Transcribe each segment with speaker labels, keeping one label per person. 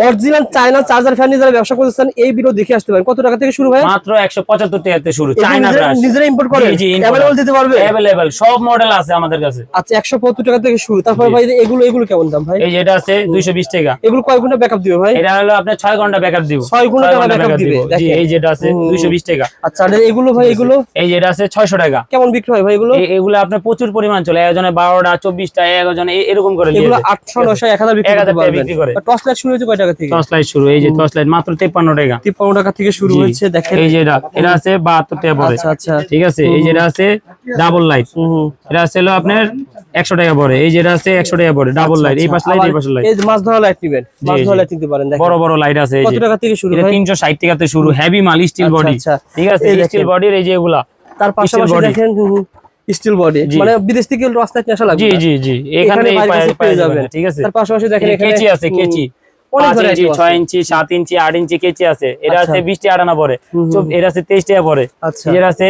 Speaker 1: Original China charger fan নিয়ে যারা ব্যবসা করতেছেন এই ভিডিও দেখে আসতে পারেন। কত টাকা থেকে শুরু ভাই?
Speaker 2: মাত্র 175 টাকা থেকে শুরু। চায়না ব্রাশ
Speaker 1: নিজেরা ইম্পোর্ট করেন?
Speaker 2: জি,
Speaker 1: अवेलेबल দিতে পারবে?
Speaker 2: अवेलेबल সব মডেল আছে আমাদের কাছে।
Speaker 1: আচ্ছা 175 টাকা থেকে শুরু। তারপর ভাই এগুলো কেমন দাম ভাই?
Speaker 2: এই যে এটা আছে 220 টাকা।
Speaker 1: এগুলো কয় ঘন্টা ব্যাকআপ দিবে ভাই?
Speaker 2: এটা হলো আপনার 6 ঘন্টা ব্যাকআপ দিব।
Speaker 1: 6 ঘন্টা ব্যাকআপ দিবে।
Speaker 2: জি এই যেটা আছে 220 টাকা।
Speaker 1: আচ্ছা আর এগুলো ভাই এগুলো?
Speaker 2: এই যে এটা আছে 600 টাকা।
Speaker 1: কেমন বিক্রি হয় ভাই এগুলো?
Speaker 2: এগুলো আপনার প্রচুর পরিমাণ চলে। একজনে 12টা 24টা একজনে এরকম করে
Speaker 1: এগুলো 800 900 1000 বিক্রি করে। টর্চ লাইট শুরু হয়েছে কয় টাকা থেকে?
Speaker 2: টর্চ লাইট শুরু এই যে টর্চ লাইট মাত্র 53 টাকা।
Speaker 1: 53 টাকা থেকে শুরু হচ্ছে দেখেন।
Speaker 2: এই যে এটা আছে 72 টাকা পড়ে।
Speaker 1: আচ্ছা আচ্ছা
Speaker 2: ঠিক আছে। এই যে এটা আছে ডাবল লাইট। এটা আছে হলো আপনার 100 টাকা পড়ে। এই যে এটা আছে 100 টাকা পড়ে ডাবল লাইট। এই পাশ লাইট এই পাশ লাইট।
Speaker 1: এই যে মাছ ধরা লাইট নেবেন। মাছ ধরা লাইট নিতে পারেন দেখেন।
Speaker 2: বড় বড় লাইট আছে এই যে।
Speaker 1: কত টাকা থেকে শুরু
Speaker 2: এটা
Speaker 1: ভাই?
Speaker 2: 360 টাকা থেকে শুরু। হেভি মাল স্টিল বডি। ঠিক আছে স্টিল বডির এই যে এগুলা।
Speaker 1: তার পাশাপাশি দেখেন স্টিল বডি মানে বিদেশ থেকে রস লাইট আসা লাগবে।
Speaker 2: জি জি জি এখানে পেয়ে যাবেন। ঠিক আছে।
Speaker 1: তার পাশাপাশি দেখেন এখানে
Speaker 2: কেচি আছে কেচি 5 ইঞ্চি 6 ইঞ্চি 7 ইঞ্চি 8 ইঞ্চি কেচি আছে। এটা আছে 20 টাকা আনা পড়ে। এটা আছে 23 টাকা পড়ে। এটা আছে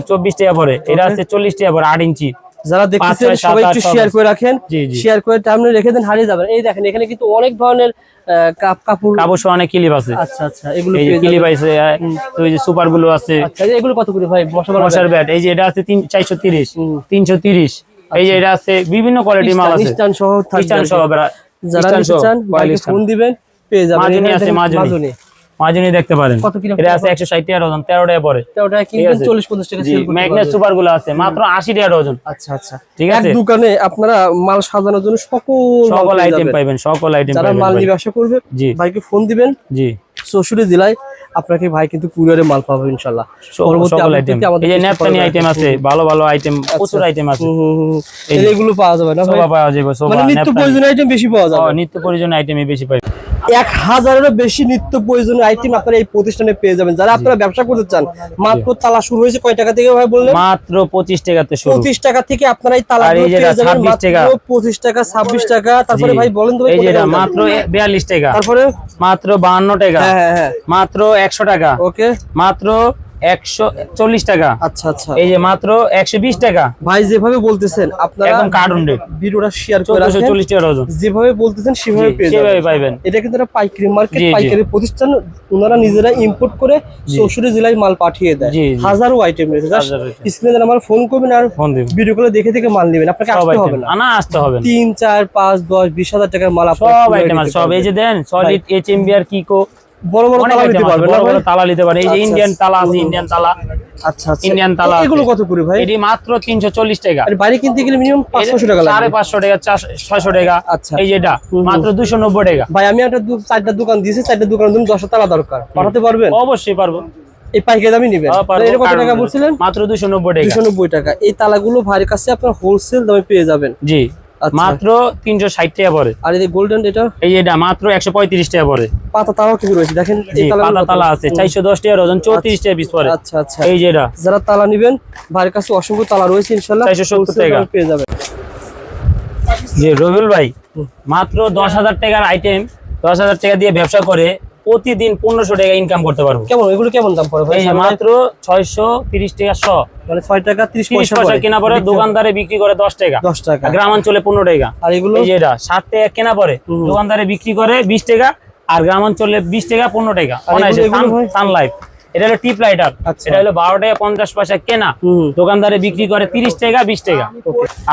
Speaker 2: 24 টাকা পড়ে। এটা আছে 40 টাকা পড়ে 8 ইঞ্চি।
Speaker 1: যারা দেখতেছেন সবাই একটু শেয়ার করে রাখেন। শেয়ার করে টাইমে রেখে দেন হারিয়ে যাবেন। এই দেখেন এখানে কিন্তু অনেক ধরনের কাপড় সহ অনেক ক্লিপ আছে। আচ্ছা আচ্ছা এগুলো
Speaker 2: এই যে ক্লিপ আছে তো এই যে সুপার গুলো আছে।
Speaker 1: আচ্ছা এগুলো কত করে ভাই?
Speaker 2: মশার ব্যাট এই যে এটা আছে 430 330। এই যে এটা আছে বিভিন্ন কোয়ালিটি মাল আছে।
Speaker 1: স্ট্যান্ড সহ
Speaker 2: স্ট্যান্ড সহ
Speaker 1: যারা নিতে চান বাইকে ফোন দিবেন পেয়ে যাবেন।
Speaker 2: মাজুনি আছে মাজুনি। মাজুনি দেখতে পারেন। এটা আছে 160 টাকা ডজন 13 টাকা পড়ে।
Speaker 1: 13 টাকা কিনবেন 40 50 টাকা সেল করতে
Speaker 2: ম্যাগনেট সুপার গুলো আছে মাত্র 80 টাকা ডজন।
Speaker 1: আচ্ছা আচ্ছা
Speaker 2: ঠিক আছে।
Speaker 1: এক দোকানে আপনারা মাল সাজানোর জন্য সকল
Speaker 2: আইটেম পাবেন সকল আইটেম পাবেন।
Speaker 1: যারা মাল নিয়ে ব্যবসা করবে ভাইকে ফোন দিবেন।
Speaker 2: জি
Speaker 1: 64 জেলায় আপনাকে ভাই কিন্তু কুরিয়ারে মাল পাবে ইনশাআল্লাহ।
Speaker 2: সকল আইটেম এই যে নেপথানি আইটেম আছে ভালো ভালো আইটেম প্রচুর আইটেম আছে।
Speaker 1: এগুলো পাওয়া যাবে না ভাই?
Speaker 2: সব পাওয়া যাবে সব।
Speaker 1: মানে নিত্য প্রয়োজনীয় আইটেম বেশি পাওয়া যাবে।
Speaker 2: নিত্য প্রয়োজনীয় আইটেমই বেশি পাবেন।
Speaker 1: 1000-এরও বেশি নিত্য প্রয়োজনীয় আইটেম আপনারা এই প্রতিষ্ঠানে পেয়ে যাবেন। যারা আপনারা ব্যবসা করতে চান মাত্র তালা শুরু হয়েছে কয় টাকা থেকে ভাই বললেন?
Speaker 2: মাত্র 25 টাকা থেকে শুরু।
Speaker 1: 25 টাকা থেকে আপনারা এই তালাগুলো পেয়ে যাবেন মাত্র 25 টাকা 26 টাকা। তারপরে ভাই বলেন তো ভাই
Speaker 2: এই যে এটা মাত্র 42 টাকা।
Speaker 1: তারপরে
Speaker 2: মাত্র 52 টাকা।
Speaker 1: হ্যাঁ
Speaker 2: মাত্র 100 টাকা।
Speaker 1: ওকে
Speaker 2: মাত্র 140 টাকা।
Speaker 1: আচ্ছা আচ্ছা
Speaker 2: এই যে মাত্র 120 টাকা।
Speaker 1: ভাই যেভাবে বলতেছেন আপনারা
Speaker 2: একদম কার্টুন রেট।
Speaker 1: ভিডিওটা শেয়ার করে রাখেন।
Speaker 2: 1440 টাকা ডজন।
Speaker 1: যেভাবে বলতেছেন সেভাবে পেয়ে যাবেন।
Speaker 2: সেভাবে পাবেন।
Speaker 1: এটা কিন্তু একটা পাইকারি মার্কেট পাইকারি প্রতিষ্ঠান। ওনারা নিজেরা ইম্পোর্ট করে 64 জেলায় মাল পাঠিয়ে দেয়। হাজারো আইটেম রয়েছে। স্ক্রিনে আমার ফোন করবেন আর ভিডিও কলে দেখে দেখে মাল নেবেন। আপনাকে আসতে হবে না।
Speaker 2: না আসতে হবে না।
Speaker 1: 3 4 5 10 20,000 টাকার মাল আপনারা
Speaker 2: সব আইটেম আছে সব। এই যে দেন সলিড এইচএমবি আর কিকো
Speaker 1: বড় বড় তালা নিতে পারবেন।
Speaker 2: বড় বড় তালা নিতে পারেন। এই যে ইন্ডিয়ান তালা আছে ইন্ডিয়ান তালা।
Speaker 1: আচ্ছা আচ্ছা
Speaker 2: ইন্ডিয়ান তালা
Speaker 1: এগুলো কত করে ভাই?
Speaker 2: এটি মাত্র 340 টাকা।
Speaker 1: আর বাইরে কিনতে গেলে মিনিমাম 500 টাকা লাগে।
Speaker 2: 550 টাকা 600 টাকা।
Speaker 1: আচ্ছা
Speaker 2: এই যে এটা মাত্র 290 টাকা।
Speaker 1: ভাই আমি একটা 4টা দোকান দিয়েছি 4টা দোকানের জন্য 10টা তালা দরকার। পাঠাতে পারবেন?
Speaker 2: অবশ্যই পারবো।
Speaker 1: এই পাইকারি দামই নেবেন। এর কত টাকা বলছিলেন?
Speaker 2: মাত্র 290 টাকা।
Speaker 1: 290 টাকা। এই তালাগুলো ভাইয়ের কাছে আপনারা হোলসেল দামে পেয়ে যাবেন।
Speaker 2: জি মাত্র 360 টাকা পড়ে।
Speaker 1: আর এই যে গোল্ডেন এটা
Speaker 2: এই এটা মাত্র 135 টাকা পড়ে।
Speaker 1: পাতা তালাও কি রয়েছে দেখেন।
Speaker 2: এই পাতা তালা আছে 410 টাকা ডজন 34 টাকা পিস পড়ে।
Speaker 1: আচ্ছা আচ্ছা
Speaker 2: এই যে এটা
Speaker 1: যারা তালা নেবেন ভাইয়ের কাছে অসংখ্য তালা রয়েছে ইনশাআল্লাহ
Speaker 2: 470 টাকা
Speaker 1: পেয়ে যাবেন।
Speaker 2: জি রবিউল ভাই মাত্র 10,000 টাকার আইটেম 10,000 টাকা দিয়ে ব্যবসা করে প্রতিদিন 1500 টাকা ইনকাম করতে পারবো।
Speaker 1: কেমন এগুলো কেমন দাম পড়ে ভাই?
Speaker 2: এই মাত্র 630 টাকা শ
Speaker 1: মানে 6 টাকা 30 পয়সা
Speaker 2: কেনা পড়ে। দোকানদারে বিক্রি করে 10 টাকা
Speaker 1: 10 টাকা।
Speaker 2: গ্রামাঞ্চলে 15 টাকা।
Speaker 1: আর এগুলো
Speaker 2: এই যে এটা 60 টাকা কেনা পড়ে দোকানদারে বিক্রি করে 20 টাকা আর গ্রামাঞ্চলে 20 টাকা 15 টাকা। সানলাইট এটা হলো টিপ লাইটার। এটা হলো 12 টাকা 50 পয়সা কেনা দোকানদারে বিক্রি করে 30 টাকা 20 টাকা।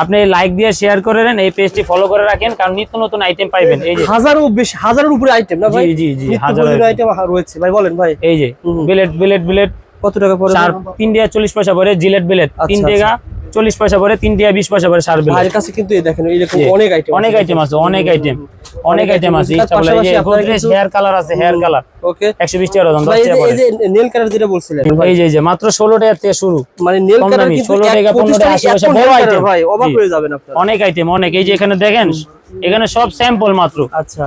Speaker 2: আপনি লাইক দিয়ে শেয়ার করে দেন এই পেজটি ফলো করে রাখেন কারণ নিত্য নতুন আইটেম পাইবেন। এই যে হাজারের উপরে আইটেম না ভাই? জি জি হাজারের আইটেম রয়েছে ভাই। বলেন ভাই এই যে বিলেট
Speaker 1: কত টাকা পড়ে?
Speaker 2: 3 টাকা 40 পয়সা পড়ে। জিলেট বিলেট 3 টাকা 40 পয়সা পড়ে। 3 টাকা 20 পয়সা পড়ে। সার বিলেট
Speaker 1: ভাইয়ের কাছে কিন্তু এই দেখেন এরকম অনেক আইটেম আছে।
Speaker 2: অনেক আইটেম আছে ইচ্ছা বলে। এই যে গোদরেজ হেয়ার কালার আছে হেয়ার কালার ওকে 120 টাকা ডজন 10 টাকা পড়ে।
Speaker 1: এই যে নেল কালার যেটা বলছিলেন
Speaker 2: এই যে মাত্র 16 টাকা থেকে শুরু।
Speaker 1: মানে নেল কালার কিন্তু
Speaker 2: 16 টাকা 15 টাকা 80 পয়সা বড় আইটেম
Speaker 1: ভাই অবাক হয়ে যাবেন আপনারা।
Speaker 2: অনেক আইটেম অনেক। এই যে এখানে দেখেন এখানে সব স্যাম্পল মাত্র।
Speaker 1: আচ্ছা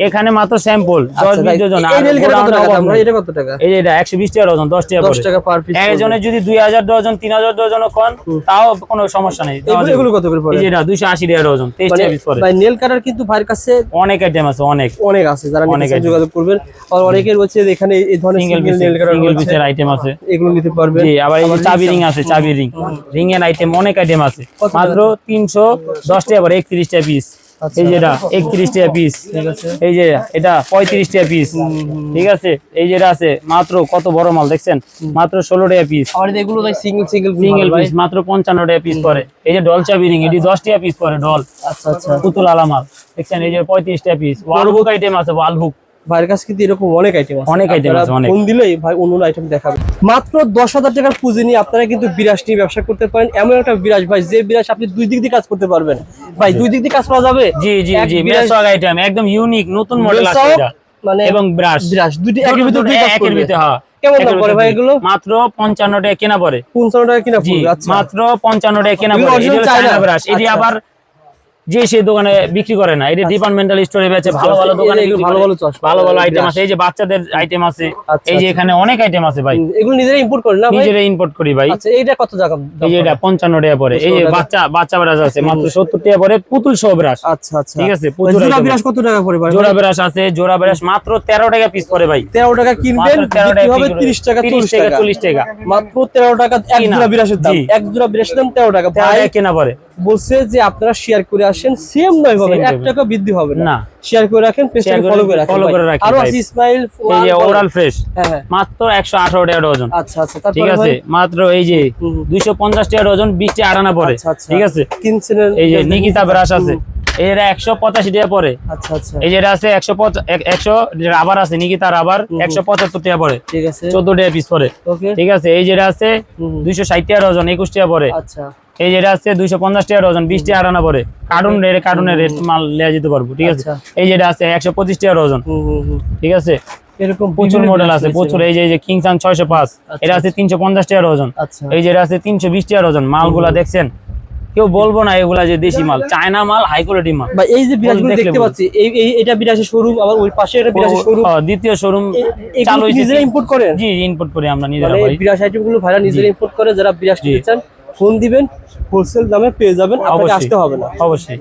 Speaker 2: এখানে মাত্র স্যাম্পল 10 20 জন।
Speaker 1: এই নেল কালার কত টাকা দাম ভাই? এটা কত টাকা?
Speaker 2: এই যে এটা 120 টাকা ডজন 10 টাকা
Speaker 1: 10 টাকা পার পিস।
Speaker 2: একজনের যদি 2000 ডজন 3000 ডজন কোন তাও কোনো সমস্যা নেই।
Speaker 1: এগুলো কত করে পড়ে?
Speaker 2: এই যে এটা 280 টাকা ডজন 23 টাকা পিস পড়ে।
Speaker 1: ভাই নেল কালার কিন্তু ভাইয়ের কাছে
Speaker 2: অনেক আইটেম আছে অনেক আছে।
Speaker 1: যারা নিতে যোগাযোগ করবেন। আর অনেকের রয়েছে এখানে এই ধরনের সিঙ্গেল নেল কালার
Speaker 2: সিঙ্গেল পিসের আইটেম আছে
Speaker 1: এগুলো নিতে পারবেন।
Speaker 2: জি আবার এই যে চাবি রিং আছে চাবি রিং এর আইটেম অনেক আইটেম আছে মাত্র 310 টাকা পড়ে 31 টাকা পিস।
Speaker 1: আচ্ছা।
Speaker 2: এই যে এটা 31 টাকা পিস,
Speaker 1: ঠিক আছে।
Speaker 2: এই যে এটা 35 টাকা পিস, ঠিক আছে। এই যে এটা আছে মাত্র কত বড় মাল দেখছেন, মাত্র 16 টাকা পিস।
Speaker 1: আর এগুলো ভাই সিঙ্গেল
Speaker 2: পিস মাত্র 55 টাকা পিস পড়ে। এই যে ডল চাবি রিং, এটি 10 টাকা পিস পড়ে ডল।
Speaker 1: আচ্ছা আচ্ছা,
Speaker 2: পুতুল আলা মাল দেখছেন। এই যে 35 টাকা পিস। ওয়াল হুক আইটেম আছে, ওয়াল হুক।
Speaker 1: ভাইয়ের কাছে কিন্তু এরকম অনেক আইটেম আছে,
Speaker 2: অনেক আইটেম আছে, অনেক।
Speaker 1: ফোন দিলেই ভাই অন্য আইটেম দেখাবে। মাত্র 10,000 টাকার পুঁজি নিয়ে আপনারা কিন্তু বিরাজ নিয়ে ব্যবসা করতে পারেন। এমন একটা বিরাজ ভাই, যে বিরাজ আপনি দুই দিক দিয়ে কাজ করতে পারবেন। ভাই দুই দিক দিয়ে কাজ করা যাবে।
Speaker 2: জি জি
Speaker 1: এক
Speaker 2: জি,
Speaker 1: বিরাজ-
Speaker 2: মেসওয়াগ আইটেম একদম ইউনিক নতুন মডেল আছে
Speaker 1: মেসওয়াগ
Speaker 2: এটা,
Speaker 1: মানে
Speaker 2: এবং ব্রাশ
Speaker 1: দুটি একের ভিতর দুই কাজ
Speaker 2: একের
Speaker 1: করবে।
Speaker 2: ভিতরে। হ্যাঁ,
Speaker 1: কেমন দাম
Speaker 2: একের
Speaker 1: পড়ে
Speaker 2: ভিতরে
Speaker 1: ভাই
Speaker 2: দুই।
Speaker 1: এগুলো?
Speaker 2: মাত্র 55 টাকা কেনা পড়ে।
Speaker 1: 55 টাকা কিনা
Speaker 2: জি,
Speaker 1: পড়বে। আচ্ছা,
Speaker 2: মাত্র 55 টাকা কেনা
Speaker 1: এগুলো
Speaker 2: পড়ে।
Speaker 1: original
Speaker 2: এটা হলো
Speaker 1: চায়না?
Speaker 2: China brush. এটি
Speaker 1: আচ্ছা।
Speaker 2: আবার যে সেই দোকানে বিক্রি করে না, এটা ডিপার্টমেন্টাল স্টোরে বেচে, ভালো ভালো দোকানে
Speaker 1: এগুলো
Speaker 2: বিক্রি
Speaker 1: ভালো
Speaker 2: করে।
Speaker 1: ভালো চশমা,
Speaker 2: ভালো ভালো আইটেম
Speaker 1: ব্রাশ।
Speaker 2: আছে। এই যে বাচ্চাদের আইটেম আছে,
Speaker 1: আচ্ছা,
Speaker 2: এই যে
Speaker 1: আচ্ছা।
Speaker 2: এখানে অনেক আইটেম আছে ভাই।
Speaker 1: এগুলো নিজেরা ইম্পোর্ট করেন না ভাই?
Speaker 2: নিজেরা ইম্পোর্ট করি ভাই।
Speaker 1: আচ্ছা, এইটা কত টাকা দাম
Speaker 2: এই যে এটা 55 টাকা পড়ে। এই যে
Speaker 1: 55 টাকা।
Speaker 2: বাচ্চা ব্রাশ আছে মাত্র 70 টাকা পড়ে, পুতুল সহ ব্রাশ।
Speaker 1: আচ্ছা আচ্ছা,
Speaker 2: ঠিক আছে,
Speaker 1: ভাই,
Speaker 2: প্রচুর
Speaker 1: জোড়া
Speaker 2: item
Speaker 1: বিরাজ কত টাকা পড়ে ভাই?
Speaker 2: জোড়া ব্রাশ আছে, জোড়া ব্রাশ মাত্র 13 টাকা পিস পড়ে ভাই।
Speaker 1: 13 টাকা কিনবেন,
Speaker 2: মাত্র 13
Speaker 1: বিক্রি
Speaker 2: টাকা
Speaker 1: হবে
Speaker 2: পিস
Speaker 1: 30 টাকা
Speaker 2: 30 টাকা 40 টাকা।
Speaker 1: মাত্র 13 টাকা এক
Speaker 2: কিনা।
Speaker 1: জোড়া বিরাশের দাম।
Speaker 2: জি।
Speaker 1: এক জোড়া বিরাশের দাম 13 টাকা।
Speaker 2: 13
Speaker 1: ভাই
Speaker 2: টাকা কেনা পড়ে।
Speaker 1: বলছে যে আপনারা শেয়ার করে আসেন, সেম নয় হবে,
Speaker 2: Same
Speaker 1: 1 টাকা বৃদ্ধি হবে
Speaker 2: না।
Speaker 1: না। শেয়ার করে রাখেন, পেজটাকে
Speaker 2: Share করে
Speaker 1: ফলো করে রাখেন।
Speaker 2: follow
Speaker 1: ভাই।
Speaker 2: করে রাখেন
Speaker 1: আরো
Speaker 2: ভাই।
Speaker 1: আছে ইসমাইল
Speaker 2: এই যে ওরাল ফ্রেশ
Speaker 1: হ্যাঁ হ্যাঁ,
Speaker 2: মাত্র 118 টাকা ডজন।
Speaker 1: আচ্ছা আচ্ছা,
Speaker 2: ঠিক
Speaker 1: তারপরে
Speaker 2: আছে,
Speaker 1: ভাই
Speaker 2: মাত্র এই যে 250 টাকা ডজন, 20 টাকা আড়ানা পড়ে।
Speaker 1: আচ্ছা আচ্ছা,
Speaker 2: ঠিক আছে।
Speaker 1: কিনছেন
Speaker 2: এই যে নিকিতা ব্রাশ আছে, এরা 185 টাকা পড়ে।
Speaker 1: আচ্ছা আচ্ছা,
Speaker 2: এই যে এটা আছে 100 রাবার আছে, নিকিতা রাবার 175 টাকা পড়ে,
Speaker 1: ঠিক আছে
Speaker 2: 14 টাকা পিস পড়ে।
Speaker 1: ওকে,
Speaker 2: ঠিক আছে। এই যেটা আছে 260 টাকা ডজন, 21 টাকা পড়ে।
Speaker 1: আচ্ছা
Speaker 2: এই যেটা আছে 250 টাকা ডজন, 20 টাকা আড়ানা পড়ে। কার্টুনের রেট মাল লিয়ে যেতে পারবো। ঠিক আছে।
Speaker 1: আচ্ছা।
Speaker 2: এই যেটা আছে 125 টাকা ডজন। ঠিক আছে,
Speaker 1: এরকম
Speaker 2: প্রচুর
Speaker 1: বিভিন্ন
Speaker 2: মডেল
Speaker 1: বিরাজ
Speaker 2: আছে,
Speaker 1: রয়েছে
Speaker 2: প্রচুর।
Speaker 1: ভাই।
Speaker 2: এই যে কিংসাং 605, এটা আছে 350 টাকা ডজন।
Speaker 1: আচ্ছা,
Speaker 2: এই যে এটা আছে 320 টাকা ডজন। মালগুলা দেখছেন, কেউ বলবো না এগুলা যে দেশি মাল, চায়না মাল, হাই কোয়ালিটি মাল।
Speaker 1: ভাই এই যে বিরাজগুলো
Speaker 2: দেখলে
Speaker 1: দেখতে
Speaker 2: বলবো।
Speaker 1: পাচ্ছি, এটা বিরাজের শোরুম, আবার ওই পাশে এটা বিরাজের শোরুম।
Speaker 2: দ্বিতীয় শোরুম
Speaker 1: এগুলো
Speaker 2: চালু
Speaker 1: কি
Speaker 2: হয়েছে।
Speaker 1: নিজেরা ইম্পোর্ট করেন?
Speaker 2: জি, ইম্পোর্ট করি আমরা নিজেরা
Speaker 1: মানে
Speaker 2: ভাই।
Speaker 1: বিরাজ আইটেম গুলো ভাইরা নিজেরা ইম্পোর্ট করে। যারা বিরাজ নিতে চান ফোন দিবেন, হোলসেল দামে পেয়ে যাবেন, আপনাকে
Speaker 2: অবশ্যই
Speaker 1: আসতে হবে না।
Speaker 2: অবশ্যই।